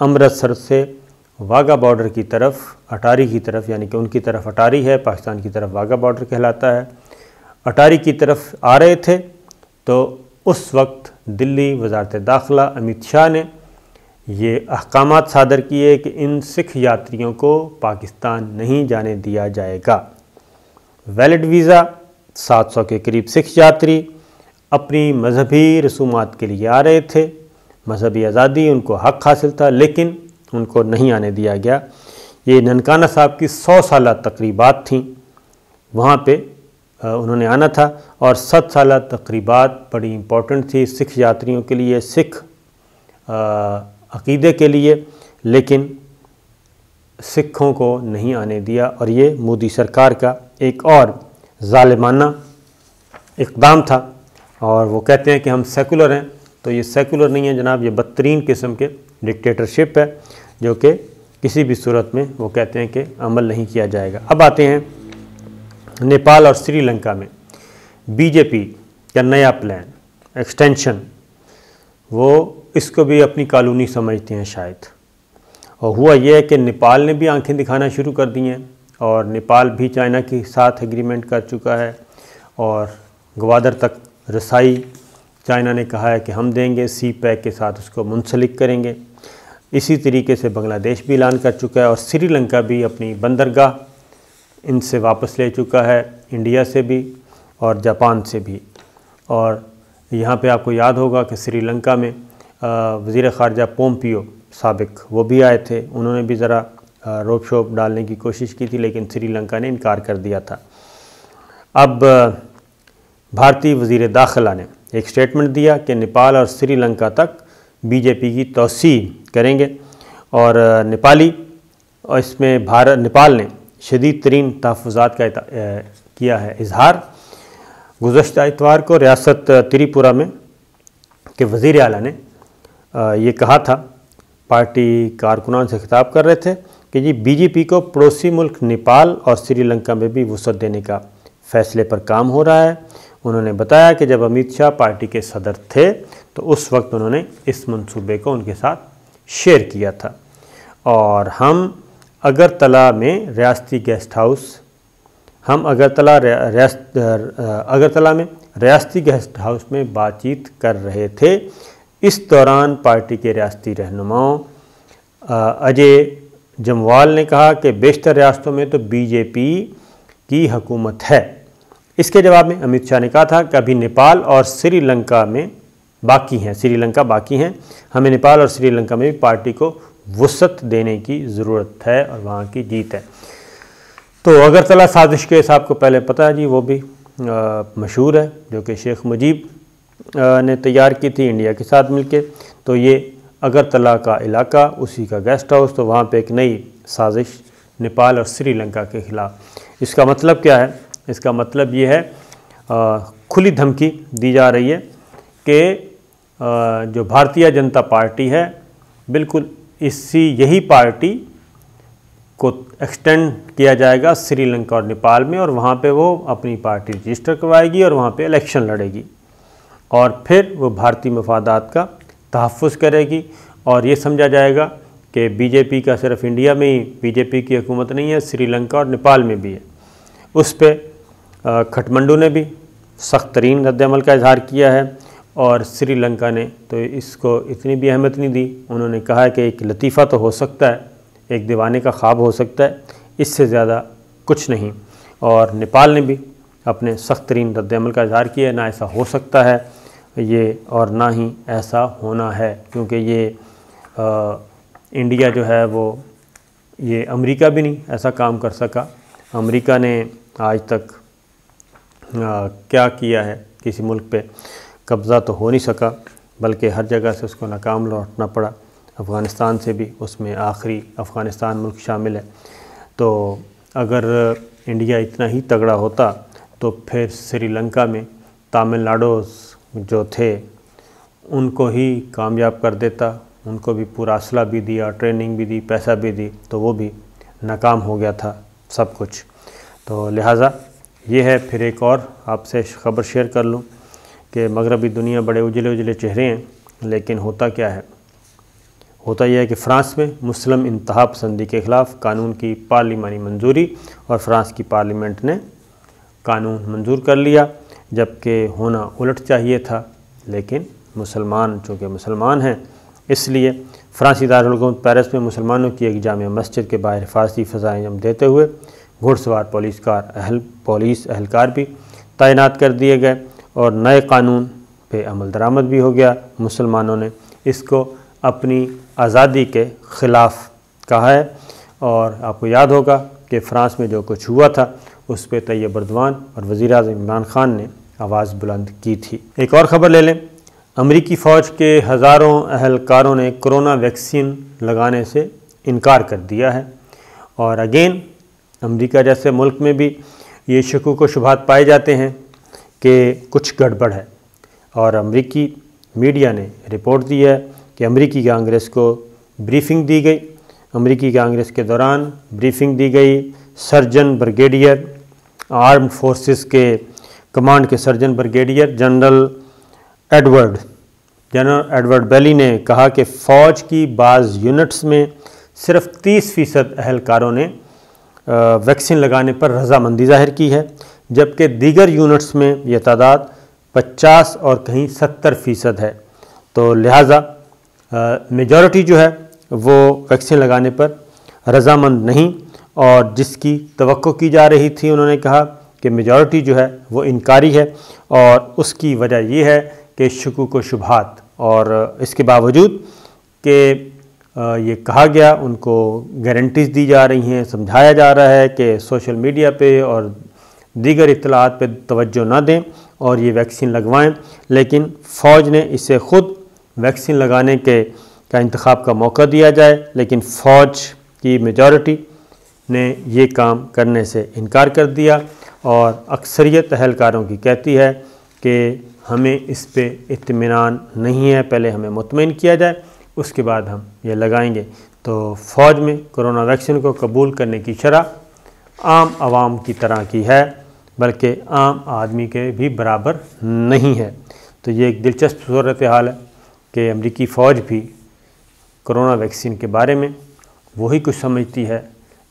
امرتسر سے واگا بارڈر کی طرف، اٹاری کی طرف، یعنی کہ ان کی طرف اٹاری ہے، پاکستان کی طرف واگا بارڈر کہلاتا ہے، اٹاری کی طرف آ رہے تھے تو اس وقت دلی وزارت داخلہ امت شاہ نے یہ احکامات صادر کیے کہ ان سکھ یاتریوں کو پاکستان نہیں جانے دیا جائے گا۔ ویلڈ ویزا 700 کے قریب سکھ یاتری اپنی مذہبی رسومات کے لیے آ رہے تھے، مذہبی آزادی ان کو حق حاصل تھا، لیکن ان کو نہیں آنے دیا گیا۔ یہ ننکانہ صاحب کی 100 سالہ تقریبات تھیں، وہاں پہ انہوں نے آنا تھا، اور 7 سالہ تقریبات بڑی امپورٹنٹ تھی سکھ یاتریوں کے لیے، سکھ عقیدے کے لیے، لیکن سکھوں کو نہیں آنے دیا، اور یہ مودی سرکار کا ایک اور ظالمانہ اقدام تھا۔ اور وہ کہتے ہیں کہ ہم سیکولر ہیں، تو یہ سیکولر نہیں ہے جناب، یہ بدترین قسم کے ڈکٹیٹرشپ ہے جو کہ کسی بھی صورت میں وہ کہتے ہیں کہ عمل نہیں کیا جائے گا۔ اب آتے ہیں نیپال اور سری لنکا میں بی جے پی کا نیا پلان ایکسٹینشن، وہ اس کو بھی اپنی کالونی سمجھتے ہیں شاید، اور ہوا یہ ہے کہ نیپال نے بھی آنکھیں دکھانا شروع کر دی ہیں، اور نیپال بھی چائنا کے ساتھ ایگریمنٹ کر چکا ہے، اور گوادر تک رسائی چائنا نے کہا ہے کہ ہم دیں گے، سی پیک کے ساتھ اس کو منسلک کریں گے۔ اسی طریقے سے بنگلہ دیش بھی اعلان کر چکا ہے، اور سری لنکا بھی اپنی بندرگاہ ان سے واپس لے چکا ہے، انڈیا سے بھی اور جاپان سے بھی۔ اور یہاں پہ آپ کو یاد ہوگا کہ سری لنکا میں وزیر خارجہ پومپیو سابق وہ بھی آئے تھے، انہوں نے بھی ذرا روب شوب ڈالنے کی کوشش کی تھی، لیکن سری لنکا نے انکار کر دیا تھا۔ اب بھارتی وزیر داخلہ نے ایک سٹیٹمنٹ دیا کہ نیپال اور سری لنکا تک بی جے پی کی توسیع کریں گے، اور اس میں نیپال نے شدید ترین تحفظات کا کیا ہے اظہار۔ گزشتہ اتوار کو ریاست تریپورہ میں کہ وزیر اعلیٰ نے یہ کہا تھا، پارٹی کارکنان سے خطاب کر رہے تھے کہ جی بی جے پی کو پڑوسی ملک نیپال اور سری لنکا میں بھی وسعت دینے کا فیصلے پر کام ہو رہا ہے۔ انہوں نے بتایا کہ جب امت شاہ پارٹی کے صدر تھے تو اس وقت انہوں نے اس منصوبے کو ان کے ساتھ شیئر کیا تھا، اور ہم اگرتلا میں ریاستی گیسٹ ہاؤس میں بات چیت کر رہے تھے۔ اس دوران پارٹی کے ریاستی رہنماؤں اجے جموال نے کہا کہ بیشتر ریاستوں میں تو بی جے پی کی حکومت ہے۔ اس کے جواب میں امت شاہ نے کہا تھا کہ ابھی نیپال اور سری لنکا باقی ہیں، ہمیں نیپال اور سری لنکا میں بھی پارٹی کو وسعت دینے کی ضرورت ہے اور وہاں کی جیت ہے۔ تو اگرتلا سازش کے آپ کو پہلے پتہ ہے جی، وہ بھی مشہور ہے، جو کہ شیخ مجیب نے تیار کی تھی انڈیا کے ساتھ مل کے۔ تو یہ اگرتلا کا علاقہ، اسی کا گیسٹ ہاؤس، تو وہاں پہ ایک نئی سازش نیپال اور سری لنکا کے خلاف۔ اس کا مطلب کیا ہے؟ اس کا مطلب یہ ہے کھلی دھمکی دی جا رہی ہے کہ جو بھارتیہ جنتا پارٹی ہے، بالکل یہی پارٹی کو ایکسٹینڈ کیا جائے گا سری لنکا اور نیپال میں، اور وہاں پہ وہ اپنی پارٹی رجسٹر کروائے گی اور وہاں پہ الیکشن لڑے گی، اور پھر وہ بھارتی مفادات کا تحفظ کرے گی، اور یہ سمجھا جائے گا کہ بی جے پی کا صرف انڈیا میں ہی بی جے پی کی حکومت نہیں ہے، سری لنکا اور نیپال میں بھی ہے۔ اس پہ کھٹمنڈو نے بھی سخت ترین رد عمل کا اظہار کیا ہے، اور سری لنکا نے تو اس کو اتنی بھی اہمیت نہیں دی۔ انہوں نے کہا ہے کہ ایک لطیفہ تو ہو سکتا ہے، ایک دیوانے کا خواب ہو سکتا ہے، اس سے زیادہ کچھ نہیں۔ اور نیپال نے بھی اپنے سخت ترین رد عمل کا اظہار کیا ہے، نہ ایسا ہو سکتا ہے یہ، اور نہ ہی ایسا ہونا ہے، کیونکہ یہ انڈیا جو ہے وہ یہ امریکہ بھی نہیں ایسا کام کر سکا۔ امریکہ نے آج تک کیا کیا ہے، کسی ملک پہ قبضہ تو ہو نہیں سکا، بلکہ ہر جگہ سے اس کو ناکام لوٹنا پڑا، افغانستان سے بھی، اس میں آخری افغانستان ملک شامل ہے۔ تو اگر انڈیا اتنا ہی تگڑا ہوتا تو پھر سری لنکا میں تامل ناڈوز جو تھے ان کو ہی کامیاب کر دیتا، ان کو بھی پورا اسلحہ بھی دیا، ٹریننگ بھی دی، پیسہ بھی دی، تو وہ بھی ناکام ہو گیا تھا سب کچھ۔ تو لہٰذا یہ ہے، پھر ایک اور آپ سے خبر شیئر کر لوں کہ مغربی دنیا بڑے اجلے چہرے ہیں، لیکن ہوتا کیا ہے؟ ہوتا یہ ہے کہ فرانس میں مسلم انتہا پسندی کے خلاف قانون کی پارلیمانی منظوری، اور فرانس کی پارلیمنٹ نے قانون منظور کر لیا، جبکہ ہونا الٹ چاہیے تھا، لیکن مسلمان چونکہ مسلمان ہیں اس لیے فرانسی دارالحکومت پیرس میں مسلمانوں کی ایک جامع مسجد کے باہر حفاظتی فضائیں انجام دیتے ہوئے گھڑ سوار پولیس اہلکار بھی تعینات کر دیے گئے، اور نئے قانون پہ عمل درآمد بھی ہو گیا۔ مسلمانوں نے اس کو اپنی آزادی کے خلاف کہا ہے، اور آپ کو یاد ہوگا کہ فرانس میں جو کچھ ہوا تھا اس پہ طیب اردوان اور وزیر اعظم عمران خان نے آواز بلند کی تھی۔ ایک اور خبر لے لیں، امریکی فوج کے ہزاروں اہلکاروں نے کرونا ویکسین لگانے سے انکار کر دیا ہے، اور اگین امریکہ جیسے ملک میں بھی یہ شکوک و شبہات پائے جاتے ہیں کہ کچھ گڑبڑ ہے، اور امریکی میڈیا نے رپورٹ دی ہے کہ امریکی کانگریس کو بریفنگ دی گئی۔ امریکی کانگریس کے دوران بریفنگ دی گئی، سرجن بریگیڈیئر آرمڈ فورسز کے کمانڈ کے سرجن بریگیڈیئر جنرل ایڈورڈ بیلی نے کہا کہ فوج کی بعض یونٹس میں صرف 30% اہلکاروں نے ویکسین لگانے پر رضامندی ظاہر کی ہے، جبکہ دیگر یونٹس میں یہ تعداد 50 اور کہیں 70% ہے، تو لہٰذا میجورٹی جو ہے وہ ویکسین لگانے پر رضامند نہیں، اور جس کی توقع کی جا رہی تھی انہوں نے کہا کہ میجورٹی جو ہے وہ انکاری ہے، اور اس کی وجہ یہ ہے کہ شکوک و شبہات، اور اس کے باوجود کہ یہ کہا گیا، ان کو گارنٹیز دی جا رہی ہیں، سمجھایا جا رہا ہے کہ سوشل میڈیا پہ اور دیگر اطلاعات پہ توجہ نہ دیں اور یہ ویکسین لگوائیں، لیکن فوج نے اسے خود ویکسین لگانے کا انتخاب کا موقع دیا جائے، لیکن فوج کی میجورٹی نے یہ کام کرنے سے انکار کر دیا، اور اکثریت اہلکاروں کی کہتی ہے کہ ہمیں اس پہ اطمینان نہیں ہے، پہلے ہمیں مطمئن کیا جائے اس کے بعد ہم یہ لگائیں گے۔ تو فوج میں کرونا ویکسین کو قبول کرنے کی شرح عام عوام کی طرح کی ہے، بلکہ عام آدمی کے بھی برابر نہیں ہے۔ تو یہ ایک دلچسپ صورتحال ہے کہ امریکی فوج بھی کرونا ویکسین کے بارے میں وہی کچھ سمجھتی ہے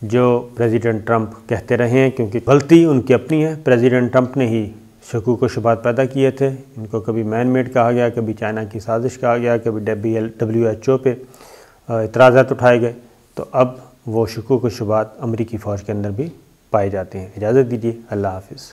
جو پریزیڈنٹ ٹرمپ کہتے رہے ہیں، کیونکہ غلطی ان کی اپنی ہے۔ پریزیڈنٹ ٹرمپ نے ہی شکوک و شبہات پیدا کیے تھے، ان کو کبھی مین میڈ کہا گیا، کبھی چائنا کی سازش کہا گیا، کبھی WHO پہ اعتراضات اٹھائے گئے، تو اب وہ شکوک و شبہات امریکی فوج کے اندر بھی پائے جاتے ہیں۔ اجازت دیجیے، اللہ حافظ۔